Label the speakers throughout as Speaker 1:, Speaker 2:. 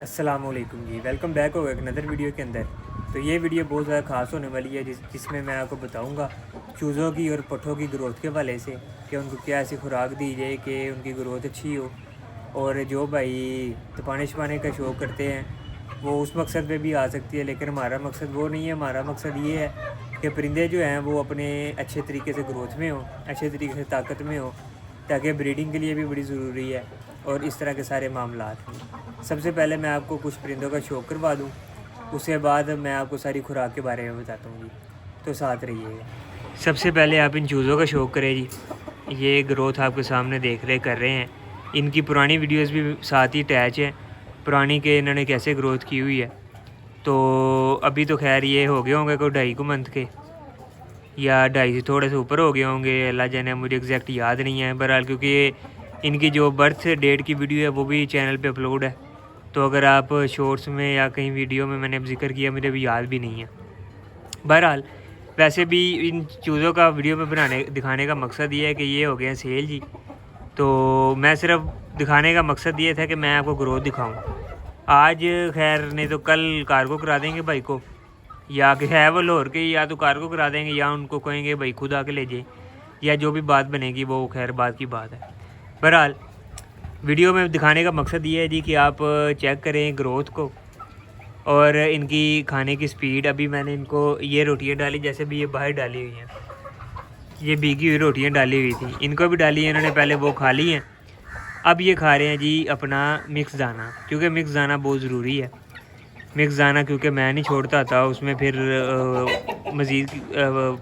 Speaker 1: अस्सलामुअलैकुम जी, welcome back होगा एक नदर वीडियो के अंदर। तो ये वीडियो बहुत ज़्यादा ख़ास होने वाली है जिसमें मैं आपको बताऊंगा चूज़ों की और पट्ठों की ग्रोथ के हवाले से कि उनको क्या ऐसी खुराक दी जाए कि उनकी ग्रोथ अच्छी हो। और जो भाई तपाने छपाने का शौक़ करते हैं वो उस मकसद पे भी आ सकती है, लेकिन हमारा मकसद वो नहीं है। हमारा मकसद ये है कि परिंदे जो हैं वो अपने अच्छे तरीके से ग्रोथ में हों, अच्छे तरीके से ताकत में हों, ताकि ब्रीडिंग के लिए भी बड़ी ज़रूरी है और इस तरह के सारे मामलात हैं। सबसे पहले मैं आपको कुछ परिंदों का शौक़ करवा दूँ, उसके बाद मैं आपको सारी खुराक के बारे में बताता हूँ जी, तो साथ रहिएगा। सबसे पहले आप इन चूज़ों का शौक़ करें जी। ये ग्रोथ आपके सामने देख रहे कर रहे हैं। इनकी पुरानी वीडियोस भी साथ ही अटैच है, पुरानी के इन्होंने कैसे ग्रोथ की हुई है। तो अभी तो खैर ये हो गए होंगे कोई 2.5 मंथ के, या 2.5 से थोड़े से ऊपर हो गए होंगे, अल्लाह जाने, मुझे एग्जैक्ट याद नहीं है। बहरहाल क्योंकि ये इनकी जो बर्थ डेट की वीडियो है वो भी चैनल पे अपलोड है, तो अगर आप शॉर्ट्स में या कहीं वीडियो में मैंने जिक्र किया, मुझे भी याद भी नहीं है। बहरहाल वैसे भी इन चूज़ों का वीडियो में दिखाने का मकसद ये है कि ये हो गए हैं सेल जी। तो मैं सिर्फ दिखाने का मकसद ये था कि मैं आपको ग्रोथ दिखाऊं। आज खैर नहीं तो कल कार्गो करा देंगे भाई को, या कि है वो लाहौर के, या तो कार्गो करा देंगे या उनको कहेंगे भाई खुद आके ले जाए, या जो भी बात बनेगी वो खैर बात की बात है। बहरहाल वीडियो में दिखाने का मकसद ये है जी कि आप चेक करें ग्रोथ को और इनकी खाने की स्पीड। अभी मैंने इनको ये रोटियां डाली, जैसे भी ये बाहर डाली हुई हैं, ये भीगी हुई रोटियां डाली हुई थी, इनको भी डाली है इन्होंने, पहले वो खा ली हैं। अब ये खा रहे हैं जी अपना मिक्स दाना, क्योंकि मिक्स दाना बहुत ज़रूरी है। मिक्स दाना क्योंकि मैं नहीं छोड़ता था, उसमें फिर मज़ीद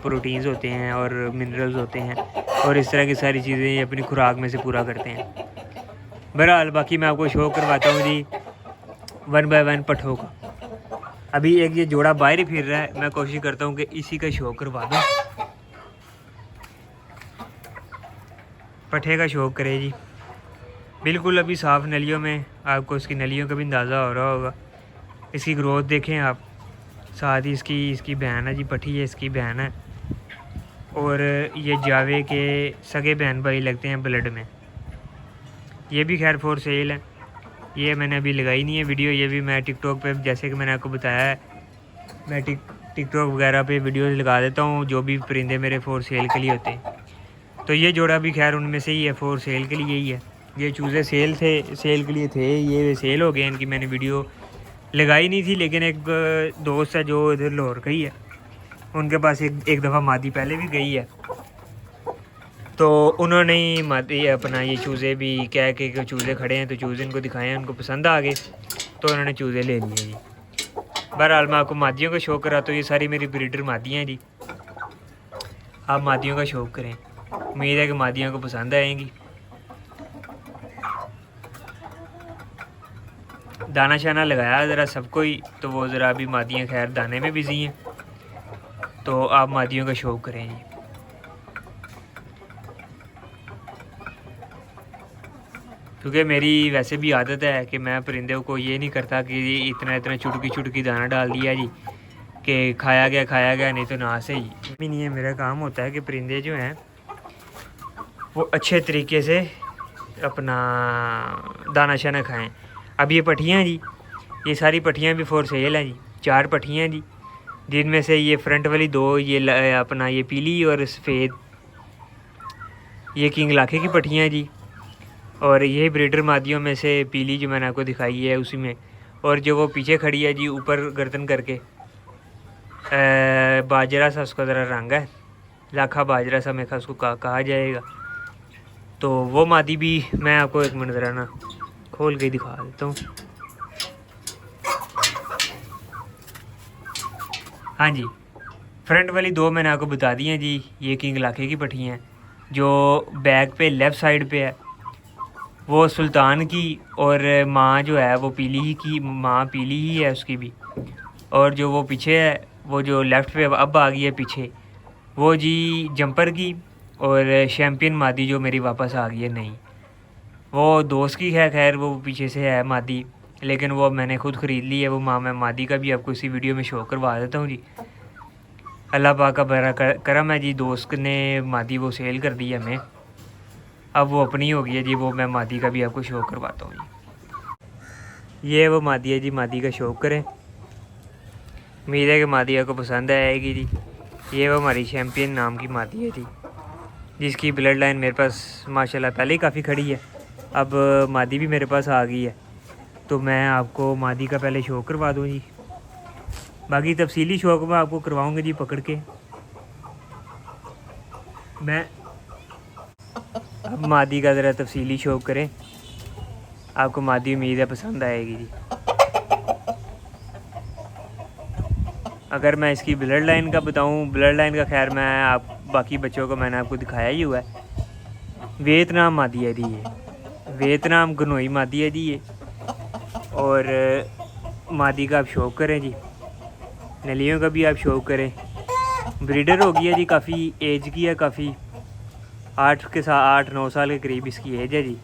Speaker 1: प्रोटीन्स होते हैं और मिनरल्स होते हैं और इस तरह की सारी चीज़ें ये अपनी खुराक में से पूरा करते हैं। बहरहाल बाकी मैं आपको शो करवाता हूँ जी 1 बाय 1 पट्ठों का। अभी एक ये जोड़ा बाहर ही फिर रहा है, मैं कोशिश करता हूँ कि इसी का शो करवा दूँ। पट्ठे का शौक़ करे जी, बिल्कुल अभी साफ़ नलियों में, आपको इसकी नलियों का भी अंदाज़ा हो रहा होगा। इसकी ग्रोथ देखें आप, साथ ही इसकी बहन है जी, पट्ठी है इसकी बहन है, और ये जावे के सगे बहन भाई लगते हैं ब्लड में। ये भी खैर फॉर सेल है, ये मैंने अभी लगाई नहीं है वीडियो, ये भी मैं टिकटॉक पे, जैसे कि मैंने आपको बताया है, मैं टिकटॉक वगैरह पे वीडियोस लगा देता हूँ जो भी परिंदे मेरे फॉर सेल के लिए होते हैं। तो ये जोड़ा भी खैर उनमें से ही है, फॉर सेल के लिए ही है। ये चूज़े सेल के लिए थे, ये सेल हो गए। इनकी मैंने वीडियो लगाई नहीं थी, लेकिन एक दोस्त है जो इधर लाहौर का ही है, उनके पास एक दफ़ा मादी पहले भी गई है, तो उन्होंने ही मादी अपना ये चूज़े भी कह के चूज़े खड़े हैं तो चूज़े इनको दिखाए हैं, उनको पसंद आ गए तो उन्होंने चूज़े ले लिए जी। बहरहाल मैं आपको मादियों का शौक़ करा, तो ये सारी मेरी ब्रीडर मादियाँ हैं जी। आप मादियों का शौक़ करें, उम्मीद है कि मादियों को पसंद आएंगी। दाना शाना लगाया ज़रा सबको ही, तो वो ज़रा अभी मादियाँ खैर दाने में बिज़ी हैं, तो आप मादियों का शौक़ करें जी। क्योंकि मेरी वैसे भी आदत है कि मैं परिंदों को ये नहीं करता कि इतना चुटकी दाना डाल दिया जी कि खाया गया नहीं तो ना सही भी नहीं है। मेरा काम होता है कि परिंदे जो हैं वो अच्छे तरीके से अपना दाना शाना खाएं। अब ये पट्ठियाँ जी, ये सारी पट्ठियाँ भी फॉर सेल हैं जी। 4 पट्ठियाँ जी, जिनमें से ये फ्रंट वाली 2 ये अपना ये पीली और सफ़ेद, ये किंग लाखे की पट्ठियाँ हैं जी। और यही ब्रीडर मादियों में से पीली जो मैंने आपको दिखाई है उसी में, और जो वो पीछे खड़ी है जी ऊपर गर्दन करके, बाजरा सा उसका ज़रा रंग है, लाखा बाजरा सा मेरे उसको कहा जाएगा। तो वो मादी भी मैं आपको एक मिनट ज़रा ना खोल के दिखा देता हूँ। हाँ जी, फ्रंट वाली 2 मैंने आपको बता दी हैं जी, ये किंग लाखे की पट्ठियाँ हैं। जो बैक पे लेफ़्ट साइड पे है वो सुल्तान की, और माँ जो है वो पीली ही की, माँ पीली ही है उसकी भी। और जो वो पीछे है, वो जो लेफ़्ट पे अब आ गई है पीछे, वो जी जंपर की, और चैम्पियन मादी जो मेरी वापस आ गई है नहीं, वो दोस्त की है खैर, वो पीछे से है मादी, लेकिन वो मैंने खुद ख़रीद ली है वो माँ। मैं मादी का भी आपको इसी वीडियो में शो करवा देता हूँ जी। अल्लाह पाक का बड़ा करम है जी, दोस्त ने मादी वो सेल कर दी है हमें, अब वो अपनी हो गई है जी। वो मैं मादी का भी आपको शो करवाता हूँ जी। ये वो मादी है जी, मादी का शौक़ करें। उम्मीद है कि मादी आपको पसंद आएगी जी। ये वो हमारी चैम्पियन नाम की मादी है जी, जिसकी ब्लड लाइन मेरे पास माशाल्लाह पहले ही काफ़ी खड़ी है। अब मादी भी मेरे पास आ गई है, तो मैं आपको मादी का पहले शौक़ करवा दूँ जी। बाकी तफसीली शौक़ मैं आपको करवाऊँगा जी पकड़ के। मैं अब मादी का ज़रा तफसीली शौक़ करें, आपको मादी उम्मीद है पसंद आएगी जी। अगर मैं इसकी ब्लड लाइन का बताऊं, ब्लड लाइन का खैर मैं आप बाकी बच्चों को मैंने आपको दिखाया ही हुआ है। वियतनाम मादी है जी, ये वियतनाम गनोई मादी है जी ये। और मादी का आप शौक़ करें जी, नलियों का भी आप शौक़ करें। ब्रीडर हो गई है जी, काफ़ी एज की है, काफ़ी 8-9 साल के करीब इसकी एज है जी।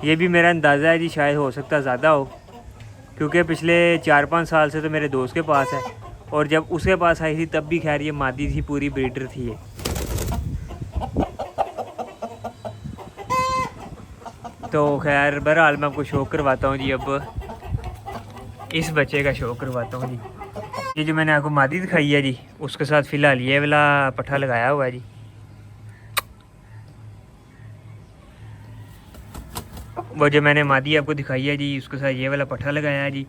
Speaker 1: ये भी मेरा अंदाज़ा है जी, शायद हो सकता ज़्यादा हो, क्योंकि पिछले 4-5 साल से तो मेरे दोस्त के पास है, और जब उसके पास आई थी तब भी खैर ये मादी थी, पूरी ब्रीडर थी ये। तो खैर बहरहाल मैं आपको शौक़ करवाता हूँ जी। अब इस बच्चे का शौक़ करवाता हूँ जी। ये जो मैंने आपको मादी दिखाई है जी, उसके साथ फ़िलहाल ये वाला पट्ठा लगाया हुआ है जी। वो जो मैंने मादी आपको दिखाई है जी, उसके साथ ये वाला पट्ठा लगाया है जी।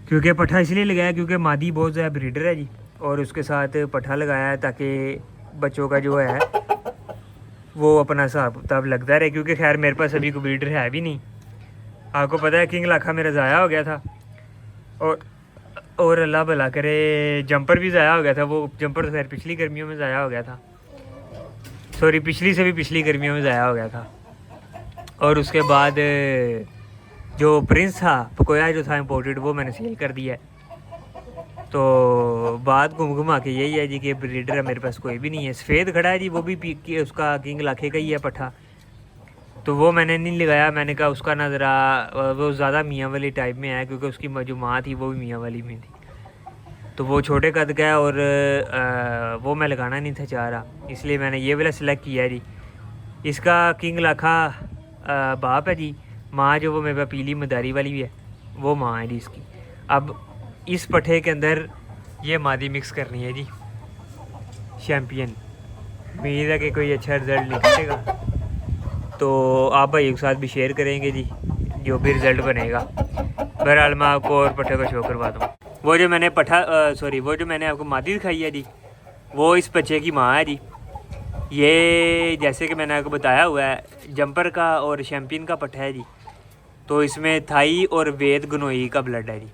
Speaker 1: क्योंकि पट्ठा इसलिए लगाया क्योंकि मादी बहुत ज़्यादा ब्रीडर है जी, और उसके साथ पट्ठा लगाया है ताकि बच्चों का जो है वो अपना हिसाब किताब लगता रहे। क्योंकि खैर मेरे पास अभी कोई ब्रीडर है भी नहीं। आपको पता है किंग लाखा मेरा ज़ाया हो गया था, और अल्लाह भला करे जंपर भी ज़ाया हो गया था। वो जंपर तो खैर पिछली गर्मियों में ज़ाया हो गया था, सॉरी पिछली से भी पिछली गर्मियों में ज़ाया हो गया था। और उसके बाद जो प्रिंस था पकोया जो था इम्पोर्टेड, वो मैंने सेल कर दिया है। तो बात घुमा के यही है जी कि ब्रीडर मेरे पास कोई भी नहीं है। सफ़ेद खड़ा है जी, वो भी उसका किंग लाखे का ही है पट्ठा, तो वो मैंने नहीं लगाया। मैंने कहा उसका ना ज़रा वो ज़्यादा मियाँ वाली टाइप में है, क्योंकि उसकी जो माँ थी वो भी मियाँ वाली में थी, तो वो छोटे कद का है, और वो मैं लगाना नहीं था चाह रहा, इसलिए मैंने ये वाला सेलेक्ट किया है जी। इसका किंग लाखा बाप है जी, माँ जो वो मेरे पास पीली मदारी वाली भी है, वो माँ है जी इसकी। अब इस पट्ठे के अंदर ये मादी मिक्स करनी है जी चैम्पियन। उम्मीद है कि कोई अच्छा रिज़ल्ट निकलेगा, तो आप भाई के साथ भी शेयर करेंगे जी जो भी रिज़ल्ट बनेगा। बहरहाल मैं आपको और पट्ठे का शो करवा दूँ। वो जो मैंने वो जो मैंने आपको मादी दिखाई है जी, वो इस बच्चे की माँ है जी। ये जैसे कि मैंने आपको बताया हुआ है जंपर का और चैम्पियन का पट्ठा है जी, तो इसमें थाई और वेद गनोई का ब्लड है जी।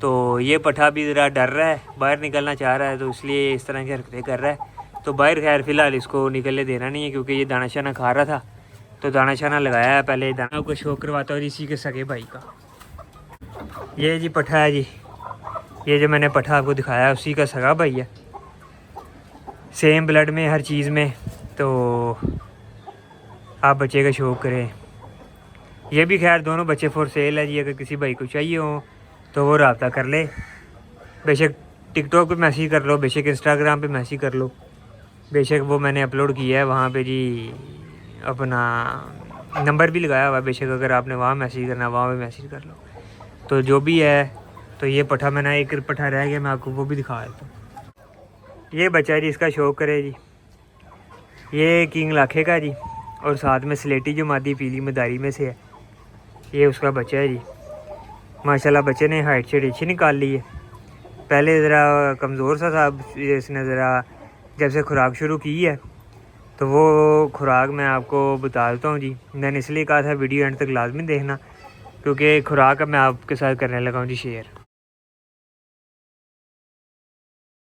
Speaker 1: तो ये पट्ठा भी ज़रा डर रहा है, बाहर निकलना चाह रहा है, तो इसलिए इस तरह की हरकतें कर रहा है। तो बाहर खैर फ़िलहाल इसको निकलने देना नहीं है, क्योंकि ये दाना शाना खा रहा था, तो दाना शाना लगाया है। पहले दाना को शौक करवाता हूँ इसी के सगे भाई का। ये जी पट्ठा है जी, ये जो मैंने पट्ठा आपको दिखाया है उसी का सगा भाई है, सेम ब्लड में हर चीज़ में। तो आप बच्चे का शौक़ करें। ये भी खैर दोनों बच्चे फॉर सेल है जी, अगर किसी भाई को चाहिए हो तो वो रब्ता कर ले। बेशक टिकटॉक पे मैसेज कर लो, बेशक इंस्टाग्राम पे मैसेज कर लो, बेशक वो मैंने अपलोड किया है वहाँ पे जी, अपना नंबर भी लगाया हुआ है। बेशक अगर आपने वहाँ मैसेज करना वहाँ पे मैसेज कर लो। तो जो भी है, तो ये पट्ठा मैंने एक पट्ठा रह गया, मैं आपको वो भी दिखा देता हूँ। ये बच्चा जी इसका शौक़ करे जी, ये किंग लाखे का जी, और साथ में स्लेटी जो मादी पीली मदारी में से है, ये उसका बच्चा है जी। माशाल्लाह बच्चे ने हाइट शेट अच्छी निकाल ली है। पहले ज़रा कमज़ोर सा था, इसने ज़रा जब से खुराक शुरू की है, तो वो खुराक मैं आपको बता देता हूँ जी। मैंने इसलिए कहा था वीडियो एंड तक लाजमी देखना, क्योंकि खुराक अब मैं आपके साथ करने लगा हूँ जी शेयर।